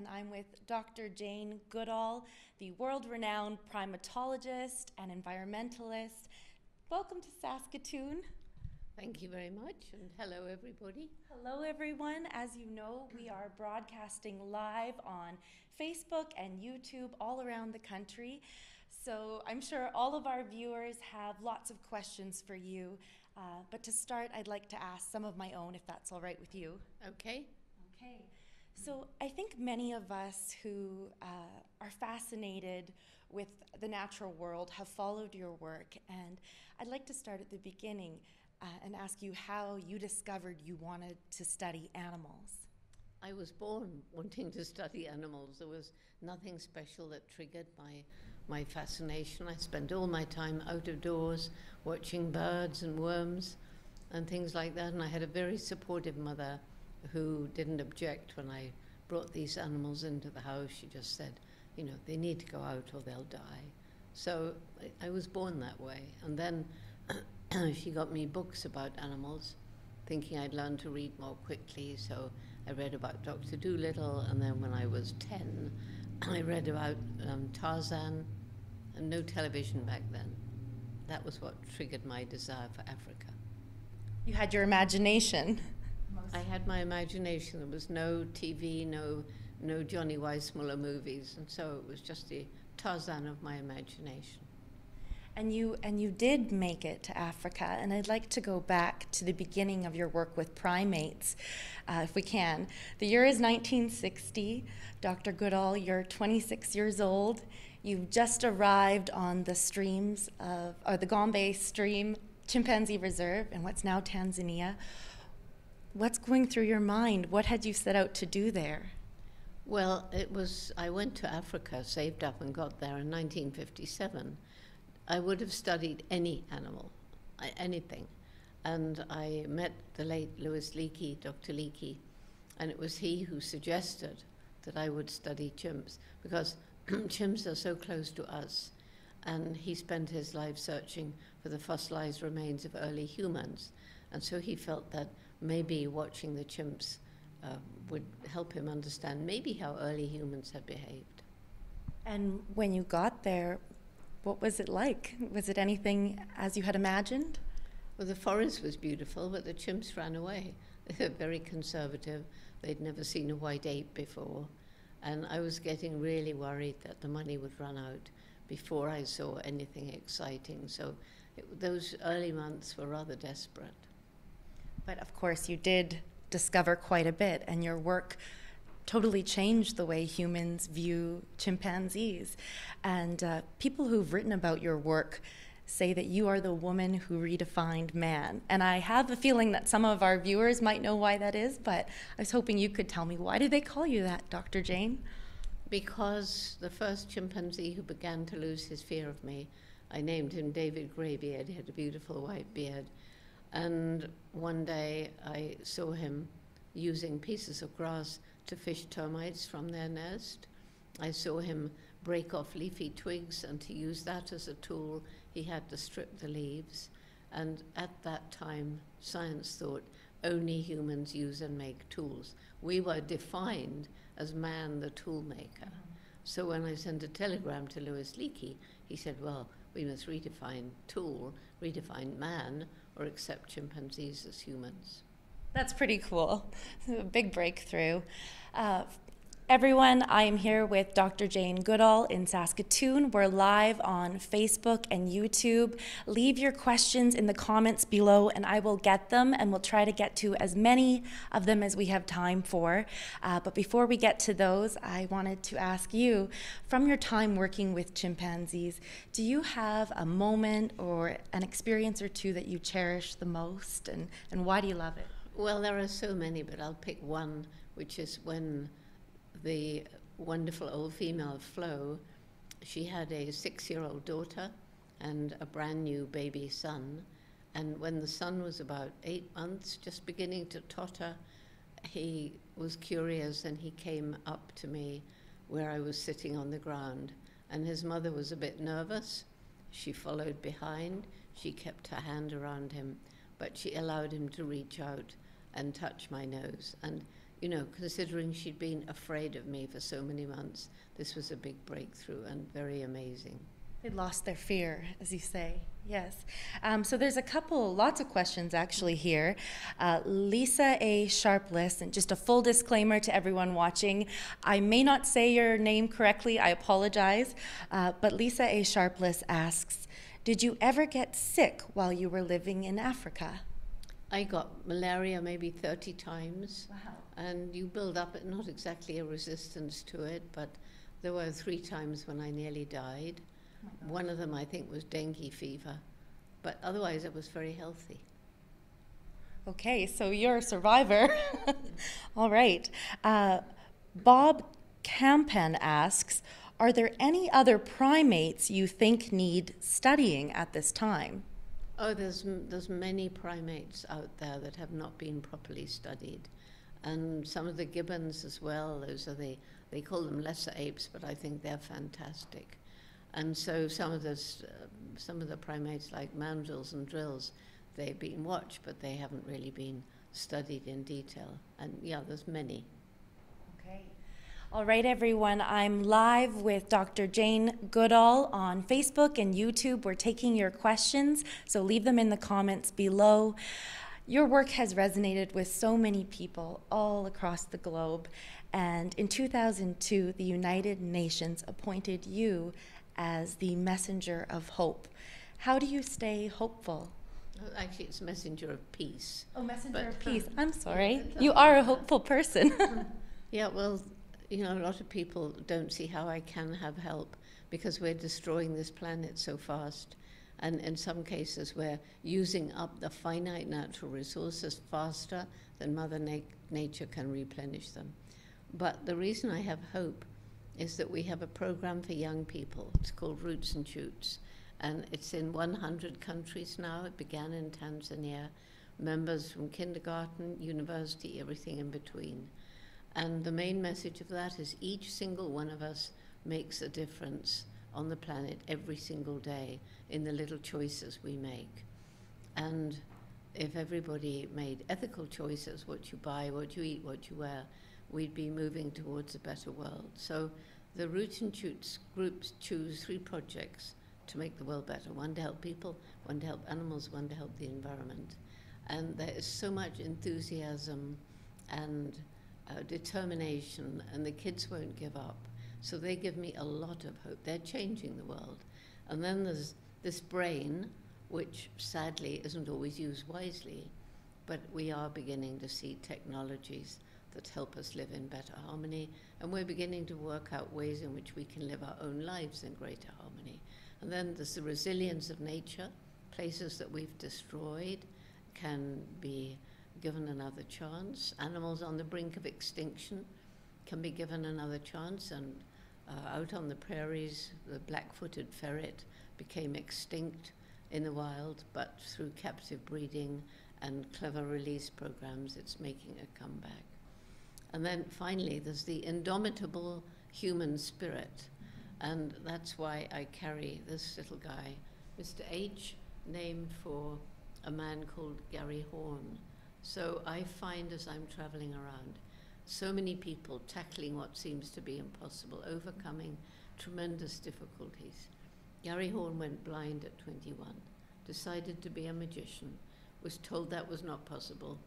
and I'm with Dr. Jane Goodall, the world-renowned primatologist and environmentalist. Welcome to Saskatoon. Thank you very much, and hello everybody. Hello everyone. As you know, we are broadcasting live on Facebook and YouTube all around the country. So I'm sure all of our viewers have lots of questions for you. But to start, I'd like to ask some of my own, if that's all right with you. Okay. Okay. So I think many of us who are fascinated with the natural world have followed your work, and I'd like to start at the beginning and ask you how you discovered you wanted to study animals. I was born wanting to study animals. There was nothing special that triggered my fascination. I spent all my time out of doors watching birds and worms and things like that, and I had a very supportive mother who didn't object when I brought these animals into the house. She just said, you know, they need to go out or they'll die. So I was born that way. And then she got me books about animals, thinking I'd learn to read more quickly. So I read about Dr. Dolittle, and then when I was 10, I read about Tarzan, and no television back then. That was what triggered my desire for Africa. You had your imagination. I had my imagination. There was no TV, no Johnny Weissmuller movies, and so it was just the Tarzan of my imagination. And you did make it to Africa, and I'd like to go back to the beginning of your work with primates, if we can. The year is 1960. Dr. Goodall, you're 26 years old. You've just arrived on the streams of the Gombe Stream Chimpanzee Reserve in what's now Tanzania. What's going through your mind? What had you set out to do there? Well, I went to Africa, saved up and got there in 1957. I would have studied any animal, anything. And I met the late Louis Leakey, Dr. Leakey, and it was he who suggested that I would study chimps, because chimps are so close to us. And he spent his life searching for the fossilized remains of early humans. And so he felt that maybe watching the chimps would help him understand maybe how early humans had behaved. And when you got there, what was it like? Was it anything as you had imagined? Well, the forest was beautiful, but the chimps ran away. They were very conservative. They'd never seen a white ape before. And I was getting really worried that the money would run out before I saw anything exciting. So those early months were rather desperate. But of course, you did discover quite a bit, and your work totally changed the way humans view chimpanzees. And people who've written about your work say that you are the woman who redefined man. And I have a feeling that some of our viewers might know why that is, but I was hoping you could tell me, why do they call you that, Dr. Jane? Because the first chimpanzee who began to lose his fear of me, I named him David Greybeard. He had a beautiful white beard. And one day I saw him using pieces of grass to fish termites from their nest. I saw him break off leafy twigs, and to use that as a tool, he had to strip the leaves. And at that time, science thought only humans use and make tools. We were defined as man, the tool maker. So when I sent a telegram to Louis Leakey, he said, well, we must redefine tool, redefine man, or accept chimpanzees as humans. That's pretty cool. A big breakthrough. Everyone, I am here with Dr. Jane Goodall in Saskatoon. We're live on Facebook and YouTube. Leave your questions in the comments below and I will get them, and we'll try to get to as many of them as we have time for. But before we get to those, I wanted to ask you, from your time working with chimpanzees, do you have a moment or an experience or two that you cherish the most, and why do you love it? Well, there are so many, but I'll pick one, which is when the wonderful old female Flo, she had a 6-year-old daughter and a brand new baby son. And when the son was about 8 months, just beginning to totter, he was curious and he came up to me where I was sitting on the ground. And his mother was a bit nervous. She followed behind. She kept her hand around him, but she allowed him to reach out and touch my nose. And you know, considering she'd been afraid of me for so many months, this was a big breakthrough and very amazing. They lost their fear, as you say. Yes. So there's lots of questions actually here. Lisa A. Sharpless, and just a full disclaimer to everyone watching, I may not say your name correctly, I apologize, but Lisa A. Sharpless asks, did you ever get sick while you were living in Africa? I got malaria maybe 30 times. Wow. And you build up, not exactly a resistance to it, but there were 3 times when I nearly died. One of them, I think, was dengue fever, but otherwise I was very healthy. Okay, so you're a survivor. All right. Bob Campan asks, are there any other primates you think need studying at this time? Oh, there's many primates out there that have not been properly studied. And some of the gibbons as well, they call them lesser apes, but I think they're fantastic. And so some of the primates like mandrills and drills, they've been watched, but they haven't really been studied in detail. And yeah, there's many. Okay. All right, everyone, I'm live with Dr. Jane Goodall on Facebook and YouTube. We're taking your questions, so leave them in the comments below. Your work has resonated with so many people all across the globe, and in 2002, the United Nations appointed you as the messenger of hope. How do you stay hopeful? Actually, it's messenger of peace. Oh, messenger of peace. I'm sorry. You are a hopeful person. Yeah, well, you know, a lot of people don't see how I can have help because we're destroying this planet so fast. And in some cases, we're using up the finite natural resources faster than Mother Nature can replenish them. But the reason I have hope is that we have a program for young people. It's called Roots and Shoots, and it's in 100 countries now. It began in Tanzania. Members from kindergarten, university, everything in between. And the main message of that is each single one of us makes a difference on the planet every single day in the little choices we make. And if everybody made ethical choices, what you buy, what you eat, what you wear, we'd be moving towards a better world. So the Roots and Shoots groups choose 3 projects to make the world better. One to help people, one to help animals, one to help the environment. And there is so much enthusiasm and determination, and the kids won't give up. So they give me a lot of hope. They're changing the world. And then there's this brain, which sadly isn't always used wisely, but we are beginning to see technologies that help us live in better harmony, and we're beginning to work out ways in which we can live our own lives in greater harmony. And then there's the resilience of nature. Places that we've destroyed can be given another chance. Animals on the brink of extinction can be given another chance, and out on the prairies, the black-footed ferret became extinct in the wild, but through captive breeding and clever release programs, it's making a comeback. And then finally, there's the indomitable human spirit. And that's why I carry this little guy, Mr. H, named for a man called Gary Horn. So I find as I'm traveling around, so many people tackling what seems to be impossible, overcoming tremendous difficulties. Gary Horn went blind at 21, decided to be a magician, was told that was not possible,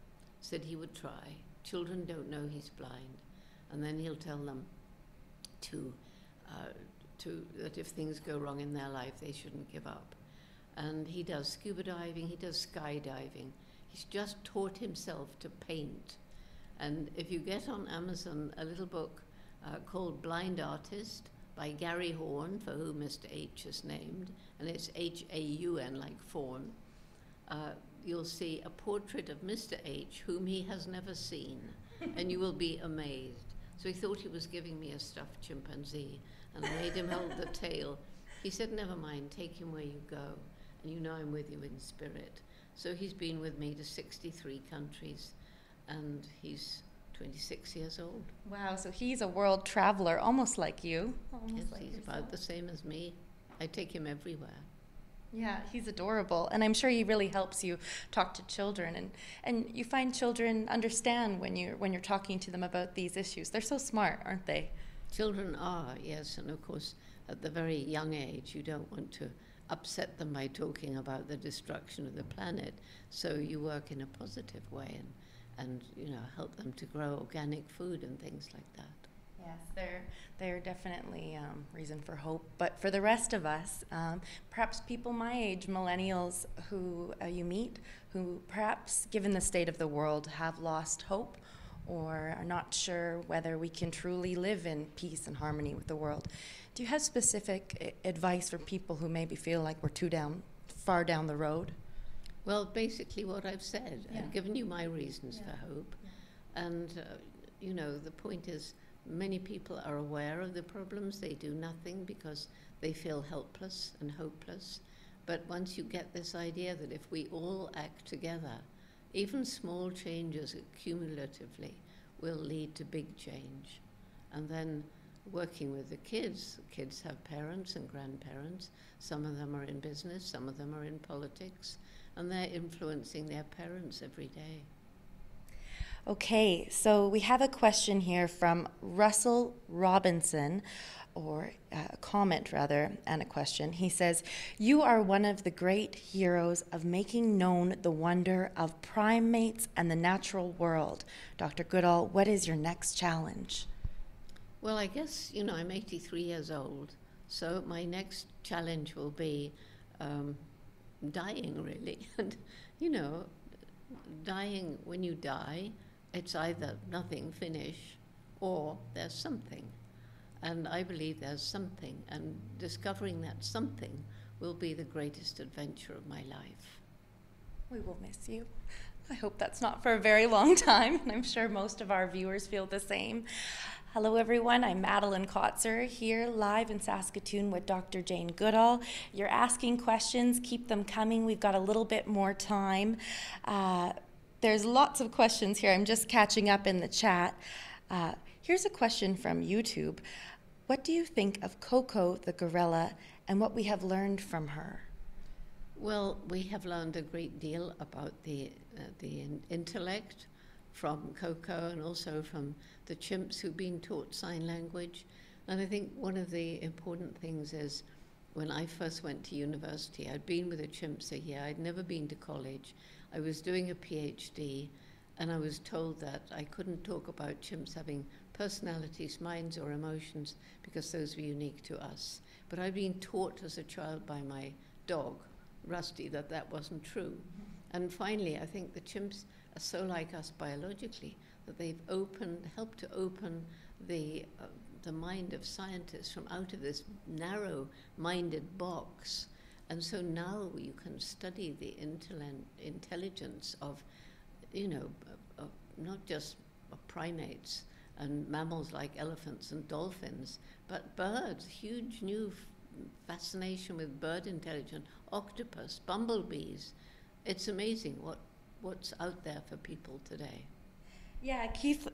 said he would try. Children don't know he's blind, and then he'll tell them that if things go wrong in their life, they shouldn't give up. And he does scuba diving, he does skydiving. He's just taught himself to paint. And if you get on Amazon a little book called Blind Artist by Gary Horn, for whom Mr. H is named, and it's H-A-U-N like fawn, you'll see a portrait of Mr. H, whom he has never seen, and you will be amazed. So he thought he was giving me a stuffed chimpanzee, and I made him hold the tail. He said, never mind, take him where you go, and you know I'm with you in spirit. So he's been with me to 63 countries, and he's 26 years old. Wow, so he's a world traveler, almost like you. Yes, he's about the same as me. I take him everywhere. Yeah, he's adorable, and I'm sure he really helps you talk to children, and you find children understand when you're talking to them about these issues. They're so smart, aren't they? Children are, yes, and of course, at the very young age, you don't want to upset them by talking about the destruction of the planet. So you work in a positive way and help them to grow organic food and things like that. Yes, they're definitely reason for hope. But for the rest of us, perhaps people my age, millennials who you meet, who perhaps, given the state of the world, have lost hope or are not sure whether we can truly live in peace and harmony with the world. Do you have specific advice for people who maybe feel like we're far down the road? Well, basically what I've said. Yeah. I've given you my reasons for hope. Yeah. And, the point is, many people are aware of the problems. They do nothing because they feel helpless and hopeless. But once you get this idea that if we all act together, even small changes cumulatively will lead to big change. And then working with the kids have parents and grandparents. Some of them are in business, some of them are in politics, and they're influencing their parents every day. Okay, so we have a question here from Russell Robinson, or a comment rather, and a question. He says, "You are one of the great heroes of making known the wonder of primates and the natural world. Dr. Goodall, what is your next challenge?" Well, I guess, I'm 83 years old, so my next challenge will be dying, really. And, dying, when you die, it's either nothing, finish, or there's something. And I believe there's something, and discovering that something will be the greatest adventure of my life. We will miss you. I hope that's not for a very long time, and I'm sure most of our viewers feel the same. Hello everyone, I'm Madeline Kotzer here live in Saskatoon with Dr. Jane Goodall. You're asking questions, keep them coming. We've got a little bit more time. There's lots of questions here. I'm just catching up in the chat. Here's a question from YouTube. What do you think of Coco the gorilla and what we have learned from her? Well, we have learned a great deal about the intellect from Coco and also from the chimps who've been taught sign language. And I think one of the important things is when I first went to university, I'd been with the chimps a year. I'd never been to college. I was doing a PhD, and I was told that I couldn't talk about chimps having personalities, minds, or emotions because those were unique to us. But I'd been taught as a child by my dog, Rusty, that wasn't true. And finally, I think the chimps are so like us biologically that they've helped to open the mind of scientists from out of this narrow-minded box. And so now you can study the intelligence of, not just primates and mammals like elephants and dolphins, but birds, huge new fascination with bird intelligence, octopus, bumblebees. It's amazing what's out there for people today. Yeah, Keith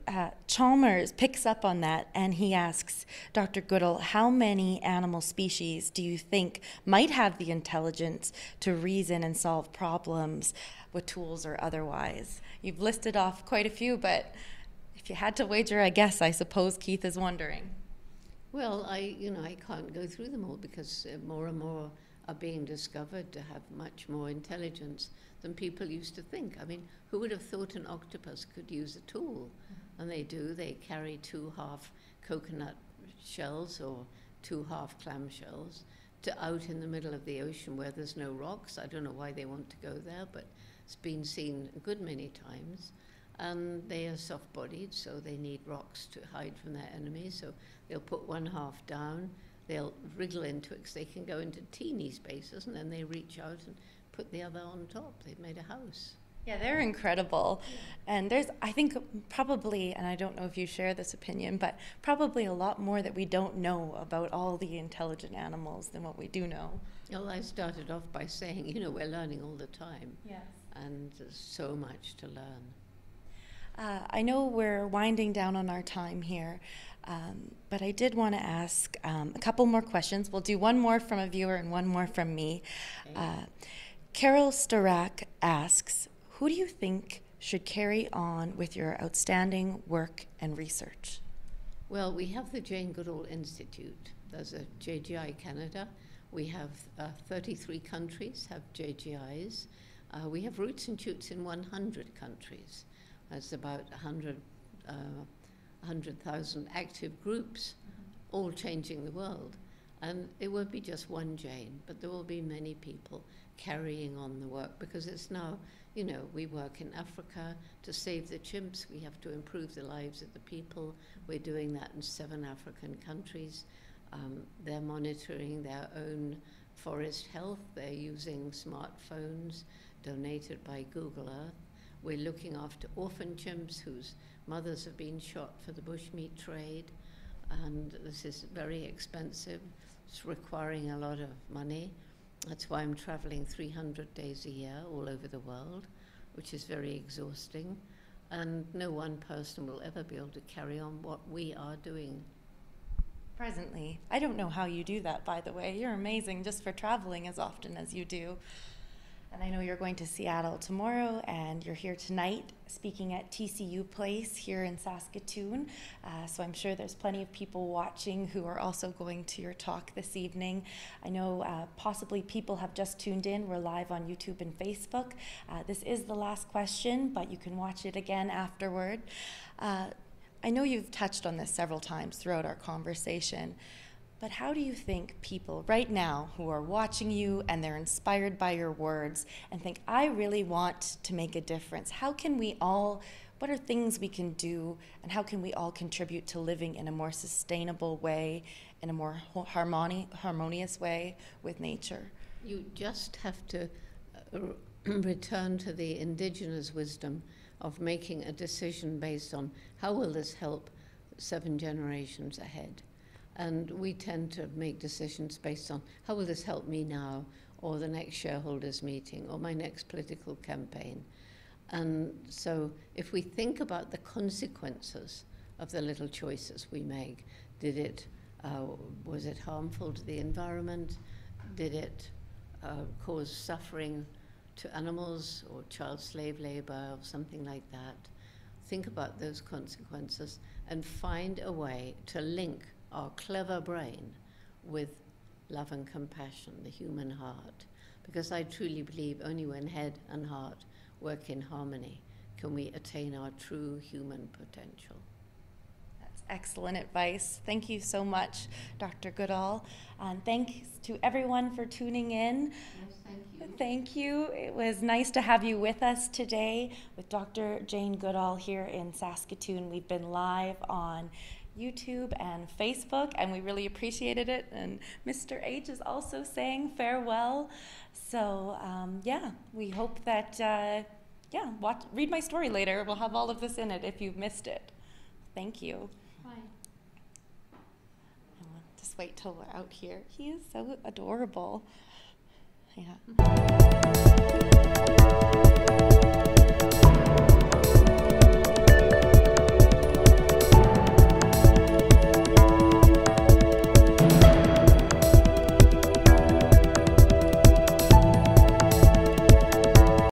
Chalmers picks up on that, and he asks, Dr. Goodall, how many animal species do you think might have the intelligence to reason and solve problems with tools or otherwise? You've listed off quite a few, but if you had to wager, I suppose Keith is wondering. Well, I can't go through them all because more and more are being discovered to have much more intelligence than people used to think. I mean, who would have thought an octopus could use a tool? And they do. They carry 2 half coconut shells or 2 half clam shells out in the middle of the ocean where there's no rocks. I don't know why they want to go there, but it's been seen a good many times. And they are soft-bodied, so they need rocks to hide from their enemies. So they'll put 1 half down, they'll wriggle into it because they can go into teeny spaces, and then they reach out and put the other on top. They've made a house. Yeah, they're incredible. And there's, I think, probably, and I don't know if you share this opinion, but probably a lot more that we don't know about all the intelligent animals than what we do know. Well, I started off by saying, we're learning all the time. Yes. And there's so much to learn. I know we're winding down on our time here, but I did want to ask a couple more questions. We'll do one more from a viewer and one more from me. Carol Starak asks, who do you think should carry on with your outstanding work and research? Well, we have the Jane Goodall Institute. There's a JGI Canada. We have 33 countries have JGIs. We have roots and shoots in 100 countries. That's about 100,000 active groups, all changing the world. And it won't be just one Jane, but there will be many people carrying on the work, because it's now, you know, we work in Africa to save the chimps. We have to improve the lives of the people. We're doing that in 7 African countries. They're monitoring their own forest health. They're using smartphones donated by Google Earth. We're looking after orphan chimps whose mothers have been shot for the bushmeat trade. And this is very expensive. It's requiring a lot of money. That's why I'm traveling 300 days a year all over the world, which is very exhausting. And no one person will ever be able to carry on what we are doing. Presently. I don't know how you do that, by the way. You're amazing just for traveling as often as you do. And I know you're going to Seattle tomorrow, and you're here tonight speaking at TCU Place here in Saskatoon. So I'm sure there's plenty of people watching who are also going to your talk this evening. I know possibly people have just tuned in. We're live on YouTube and Facebook. This is the last question, but you can watch it again afterward. I know you've touched on this several times throughout our conversation, but how do you think people right now who are watching you and they're inspired by your words and think, I really want to make a difference, how can we all, what are things we can do, and how can we all contribute to living in a more sustainable way, in a more harmonious way with nature? You just have to return to the indigenous wisdom of making a decision based on how will this help 7 generations ahead. And we tend to make decisions based on how will this help me now, or the next shareholders meeting, or my next political campaign. And so if we think about the consequences of the little choices we make, was it harmful to the environment? Did it cause suffering to animals or child slave labor or something like that? Think about those consequences and find a way to link our clever brain with love and compassion, the human heart. Because I truly believe only when head and heart work in harmony can we attain our true human potential. That's excellent advice. Thank you so much, Dr. Goodall. And thanks to everyone for tuning in. Yes, thank you. Thank you. It was nice to have you with us today with Dr. Jane Goodall here in Saskatoon. We've been live on YouTube and Facebook, and we really appreciated it. And Mr. H is also saying farewell. So yeah, we hope that, read my story later. We'll have all of this in it if you've missed it. Thank you. Bye. Just wait till we're out here. He is so adorable. Yeah.